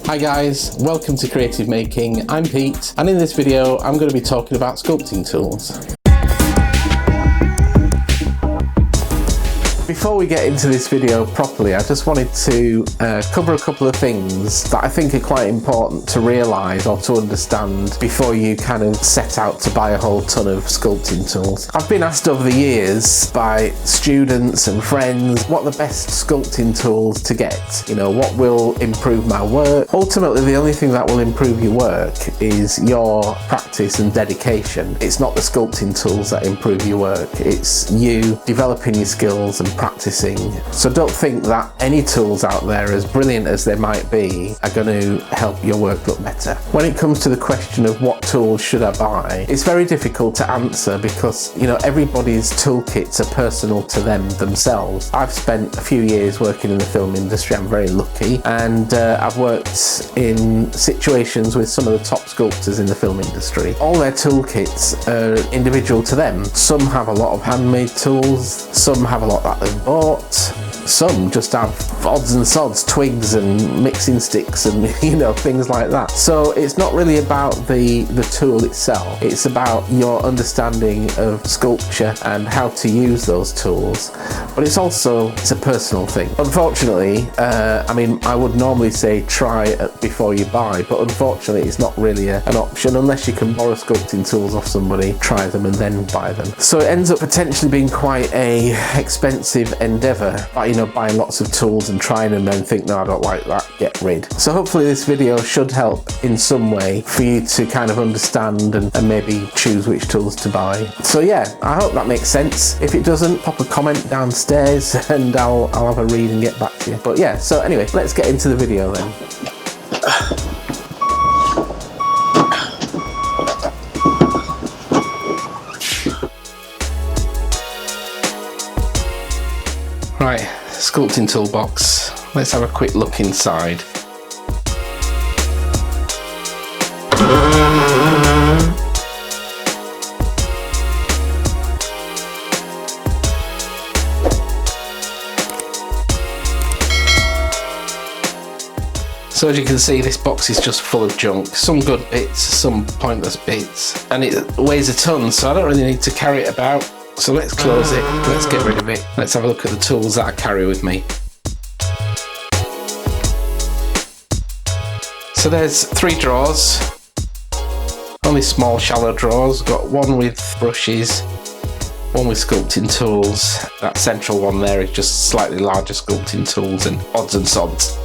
Hi guys, welcome to Creative Making. I'm Pete, and in this video I'm going to be talking about sculpting tools. Before we get into this video properly, I just wanted to cover a couple of things that I think are quite important to realise or to understand before you kind of set out to buy a whole ton of sculpting tools. I've been asked over the years by students and friends what the best sculpting tools to get, you know, what will improve my work. Ultimately, the only thing that will improve your work is your practice and dedication. It's not the sculpting tools that improve your work, it's you developing your skills and practicing. So don't think that any tools out there, as brilliant as they might be, are going to help your work look better. When it comes to the question of what tools should I buy, it's very difficult to answer because, you know, everybody's toolkits are personal to them themselves. I've spent a few years working in the film industry, I'm very lucky, and I've worked in situations with some of the top sculptors in the film industry. All their toolkits are individual to them. Some have a lot of handmade tools, some have a lot that they've bought, some just have odds and sods, twigs and mixing sticks and, you know, things like that. So it's not really about the tool itself, it's about your understanding of sculpture and how to use those tools, but it's a personal thing. Unfortunately, I mean, I would normally say try it before you buy, but unfortunately it's not really an option unless you can borrow sculpting tools off somebody, try them and then buy them. So it ends up potentially being quite a expensive endeavour, you know, buying lots of tools and trying them and then think, no, I don't like that, get rid. So hopefully this video should help in some way for you to kind of understand and maybe choose which tools to buy. So yeah, I hope that makes sense. If it doesn't, pop a comment downstairs and I'll have a read and get back to you. But yeah, so anyway, let's get into the video then. Right, sculpting toolbox. Let's have a quick look inside. So as you can see, this box is just full of junk. Some good bits, some pointless bits, and it weighs a ton, so I don't really need to carry it about. So let's close it, let's get rid of it. Let's have a look at the tools that I carry with me. So there's 3 drawers, only small shallow drawers. Got one with brushes, one with sculpting tools. That central one there is just slightly larger sculpting tools and odds and sods.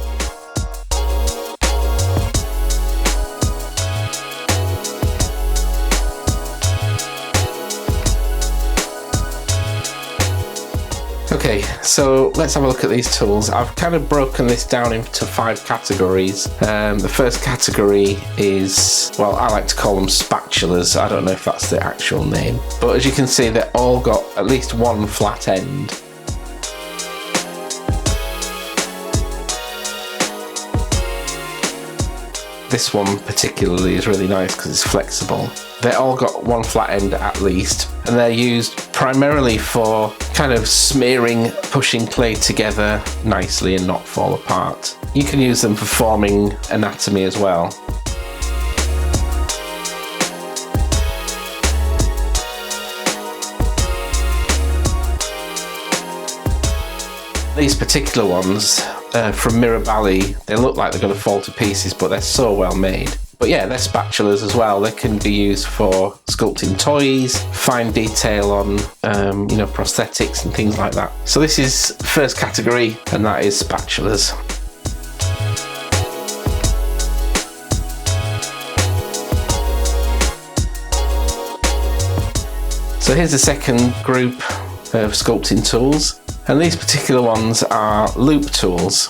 Okay, so let's have a look at these tools. I've kind of broken this down into 5 categories. The first category is, well, I like to call them spatulas. I don't know if that's the actual name, but as you can see, they've all got at least one flat end. This one particularly is really nice because it's flexible. They all got one flat end at least, and they're used primarily for kind of smearing, pushing clay together nicely and not fall apart. You can use them for forming anatomy as well. These particular ones from Mirabali, they look like they're going to fall to pieces, but they're so well made. But yeah, they're spatulas as well. They can be used for sculpting toys, fine detail on, you know, prosthetics and things like that. So this is first category, and that is spatulas. So here's the second group of sculpting tools, and these particular ones are loop tools.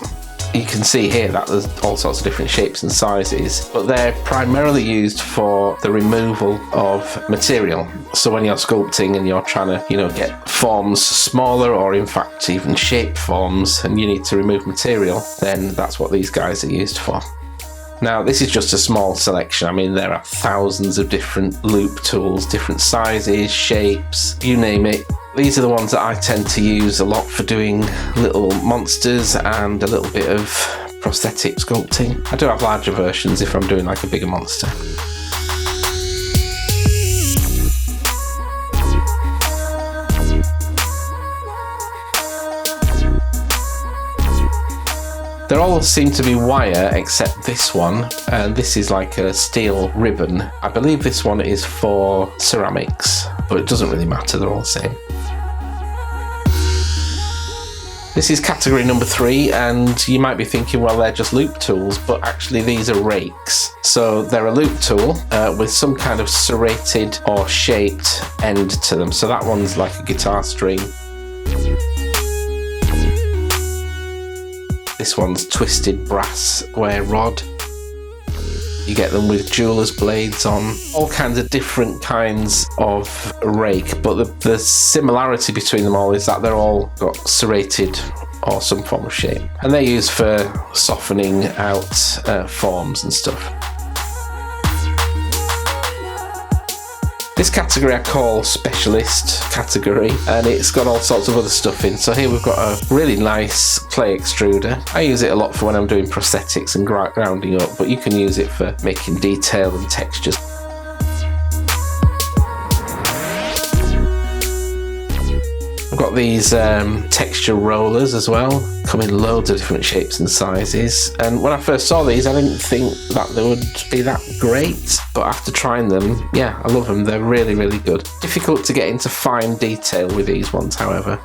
You can see here that there's all sorts of different shapes and sizes, but they're primarily used for the removal of material. So when you're sculpting and you're trying to, you know, get forms smaller, or in fact even shape forms, and you need to remove material, then that's what these guys are used for. Now, this is just a small selection. I mean, there are thousands of different loop tools, different sizes, shapes, you name it. These are the ones that I tend to use a lot for doing little monsters and a little bit of prosthetic sculpting. I do have larger versions if I'm doing like a bigger monster. They all seem to be wire except this one, and this is like a steel ribbon. I believe this one is for ceramics, but it doesn't really matter, they're all the same. This is category number 3, and you might be thinking, well, they're just loop tools, but actually these are rakes. So they're a loop tool with some kind of serrated or shaped end to them. So that one's like a guitar string. This one's twisted brass square rod. You get them with jeweler's blades on. All kinds of different kinds of rake, but the similarity between them all is that they're all got serrated or some form of shape. And they're used for softening out forms and stuff. This category I call specialist category, and it's got all sorts of other stuff in. So here we've got a really nice clay extruder. I use it a lot for when I'm doing prosthetics and grounding up, but you can use it for making detail and textures. I've got these texture rollers as well, come in loads of different shapes and sizes. And when I first saw these, I didn't think that they would be that great, but after trying them, yeah, I love them. They're really, really good. Difficult to get into fine detail with these ones, however.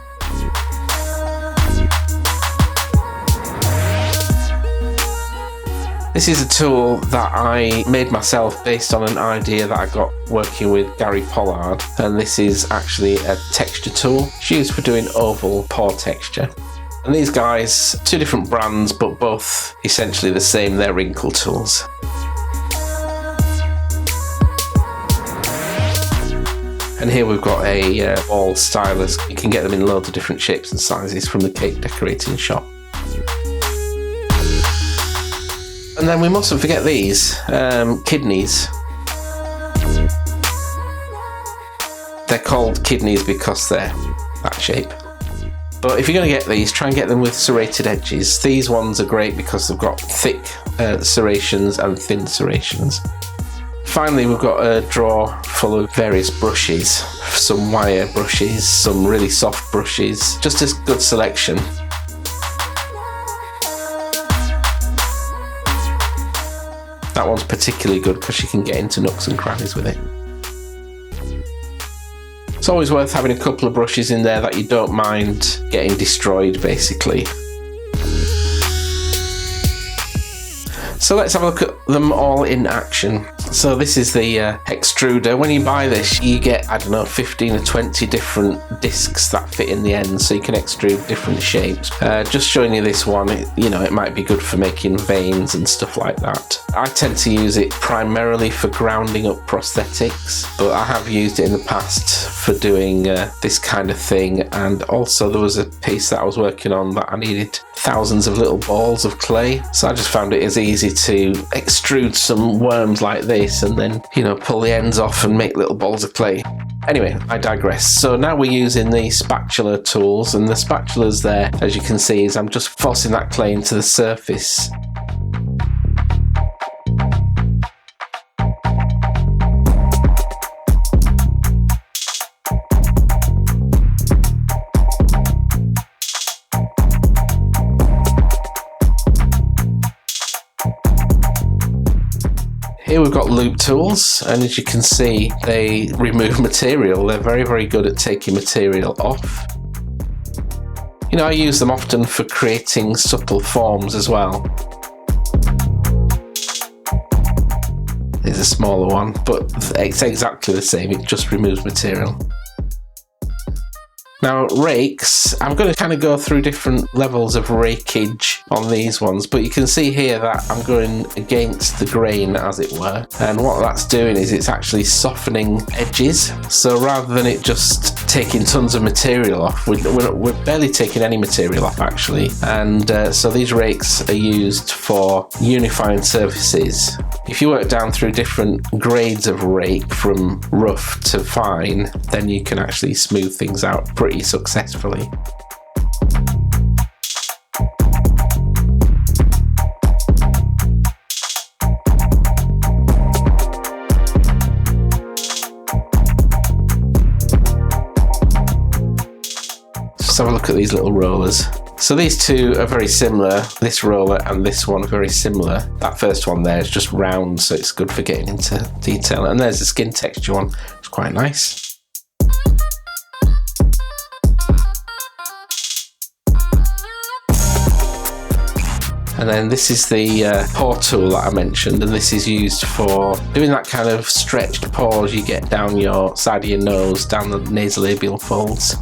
This is a tool that I made myself based on an idea that I got working with Gary Pollard, and this is actually a texture tool. It's used for doing oval pour texture. And these guys, 2 different brands, but both essentially the same, they're wrinkle tools. And here we've got a ball stylus. You can get them in loads of different shapes and sizes from the cake decorating shop. And then we mustn't forget these, kidneys. They're called kidneys because they're that shape. But if you're going to get these, try and get them with serrated edges. These ones are great because they've got thick serrations and thin serrations. Finally, we've got a drawer full of various brushes. Some wire brushes, some really soft brushes. Just a good selection. That one's particularly good because you can get into nooks and crannies with it. It's always worth having a couple of brushes in there that you don't mind getting destroyed, basically. So let's have a look at them all in action. So this is the extruder. When you buy this, you get, I don't know, 15 or 20 different discs that fit in the end, so you can extrude different shapes. Just showing you this one, it might be good for making veins and stuff like that. I tend to use it primarily for grounding up prosthetics, but I have used it in the past for doing this kind of thing. And also there was a piece that I was working on that I needed thousands of little balls of clay, so I just found it as easy to extrude some worms like this and then pull the ends off and make little balls of clay. Anyway, I digress. So now we're using the spatula tools, and the spatulas there, as you can see, is I'm just forcing that clay into the surface. Here we've got loop tools, and as you can see, they remove material. They're very, very good at taking material off. I use them often for creating supple forms as well. There's a smaller one, but it's exactly the same. It just removes material. Now, rakes, I'm going to kind of go through different levels of rakeage on these ones, but you can see here that I'm going against the grain, as it were, and what that's doing is it's actually softening edges. So rather than it just taking tons of material off, we're barely taking any material off, actually. And so these rakes are used for unifying surfaces. If you work down through different grades of rake, from rough to fine, then you can actually smooth things out pretty successfully. have a look at these little rollers. So these two are very similar. This roller and this one are very similar. That first one there is just round, so it's good for getting into detail. And there's the skin texture one. It's quite nice. And then this is the paw tool that I mentioned, and this is used for doing that kind of stretched paws you get down your side of your nose, down the nasolabial folds.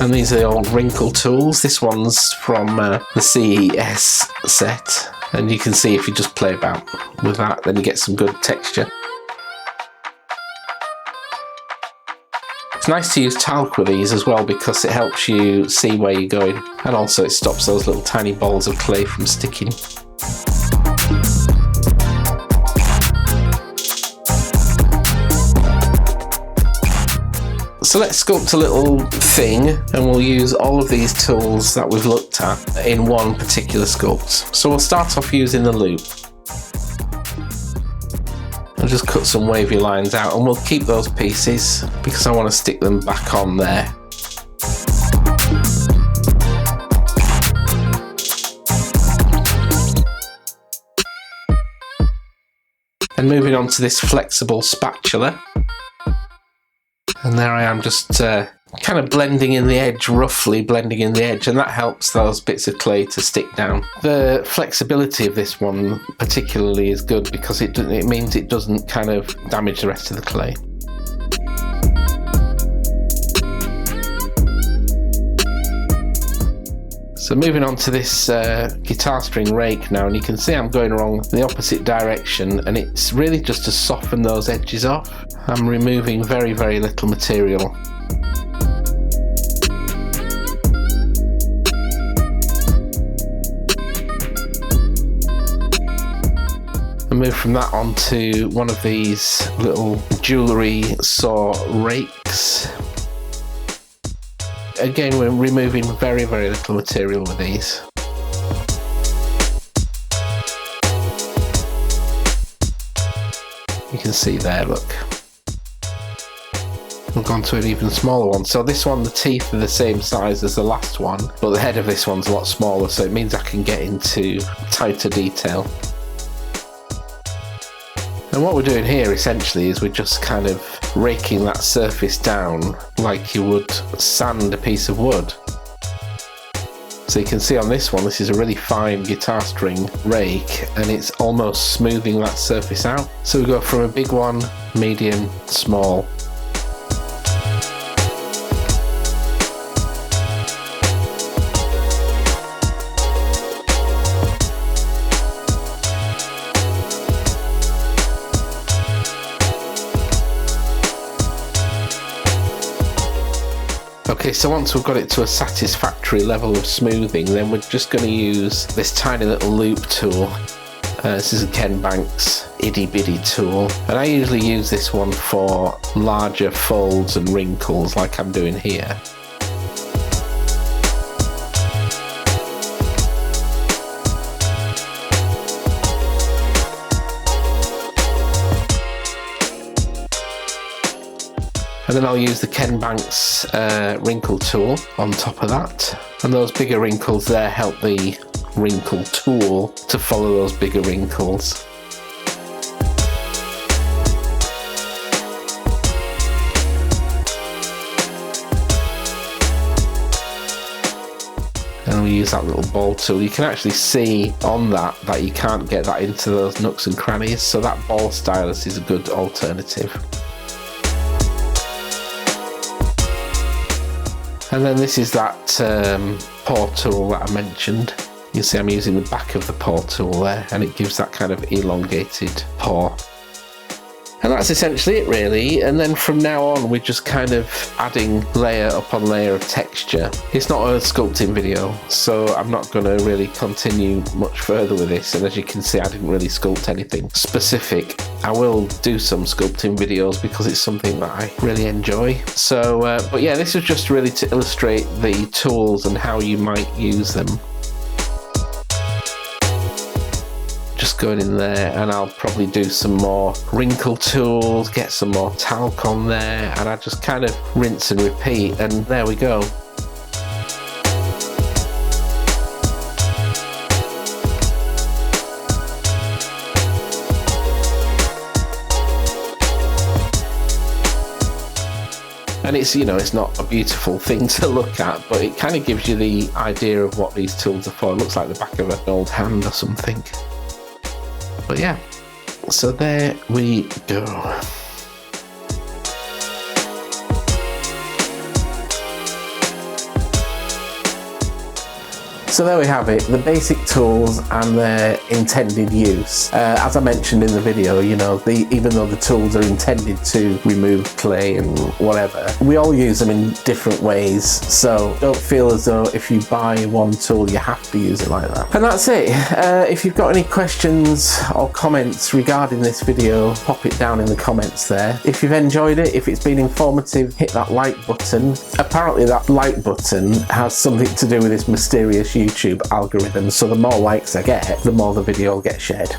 And these are the old wrinkle tools. This one's from the CES set, and you can see if you just play about with that, then you get some good texture. It's nice to use talc with these as well because it helps you see where you're going, and also it stops those little tiny balls of clay from sticking. So let's sculpt a little thing, and we'll use all of these tools that we've looked at in one particular sculpt. So we'll start off using the loop. I'll just cut some wavy lines out, and we'll keep those pieces because I want to stick them back on there. And moving on to this flexible spatula. And there I am, just kind of blending in the edge, roughly blending in the edge, and that helps those bits of clay to stick down. The flexibility of this one particularly is good because it means it doesn't kind of damage the rest of the clay. So moving on to this guitar string rake now, and you can see I'm going along the opposite direction, and it's really just to soften those edges off. I'm removing very, very little material. And move from that on to one of these little jewellery saw rakes. Again, we're removing very, very little material with these. You can see there, look. We've gone to an even smaller one. So this one, the teeth are the same size as the last one, but the head of this one's a lot smaller, so it means I can get into tighter detail. And what we're doing here essentially is we're just kind of raking that surface down like you would sand a piece of wood. So you can see on this one, this is a really fine guitar string rake, and it's almost smoothing that surface out. So we go from a big one, medium, small. Okay, so once we've got it to a satisfactory level of smoothing, then we're just going to use this tiny little loop tool. This is a Ken Banks itty bitty tool, and I usually use this one for larger folds and wrinkles like I'm doing here. And then I'll use the Ken Banks wrinkle tool on top of that. And those bigger wrinkles there help the wrinkle tool to follow those bigger wrinkles. And we use that little ball tool. You can actually see on that you can't get that into those nooks and crannies, so that ball stylus is a good alternative. And then this is that paw tool that I mentioned. You see I'm using the back of the paw tool there, and it gives that kind of elongated paw. And that's essentially it really, and then from now on we're just kind of adding layer upon layer of texture. It's not a sculpting video, so I'm not going to really continue much further with this, and as you can see I didn't really sculpt anything specific. I will do some sculpting videos because it's something that I really enjoy. So, but yeah, this was just really to illustrate the tools and how you might use them. just going in there, and I'll probably do some more wrinkle tools, get some more talc on there, and I just kind of rinse and repeat, and there we go. And it's, you know, it's not a beautiful thing to look at, but it kind of gives you the idea of what these tools are for. It looks like the back of an old hand or something. But yeah, so there we go. So there we have it, the basic tools and their intended use. As I mentioned in the video, you know, even though the tools are intended to remove clay and whatever, we all use them in different ways. So don't feel as though if you buy one tool, you have to use it like that. And that's it. If you've got any questions or comments regarding this video, pop it down in the comments there. If you've enjoyed it, if it's been informative, hit that like button. Apparently that like button has something to do with this mysterious YouTube algorithm, so the more likes I get, the more the video will get shared.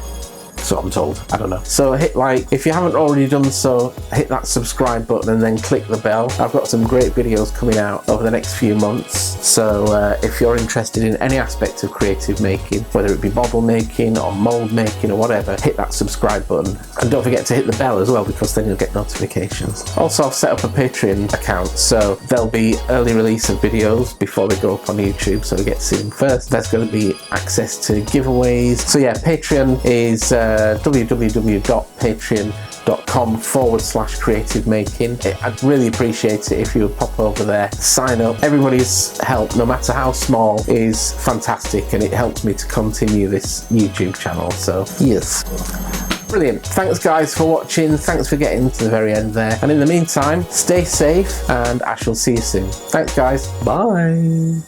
So I'm told, I don't know. So hit like, if you haven't already done so, hit that subscribe button and then click the bell. I've got some great videos coming out over the next few months, so if you're interested in any aspect of creative making, whether it be model making or mold making or whatever, hit that subscribe button, and don't forget to hit the bell as well, because then you'll get notifications. Also, I've set up a Patreon account, so there'll be early release of videos before they go up on YouTube, so we get to see them first. There's going to be access to giveaways. So yeah, Patreon is www.patreon.com/creative making. I'd really appreciate it if you would pop over there, sign up. Everybody's help, no matter how small, is fantastic, and it helps me to continue this YouTube channel. So yes, brilliant. Thanks guys for watching, thanks for getting to the very end there, and in the meantime, stay safe and I shall see you soon. Thanks guys, bye.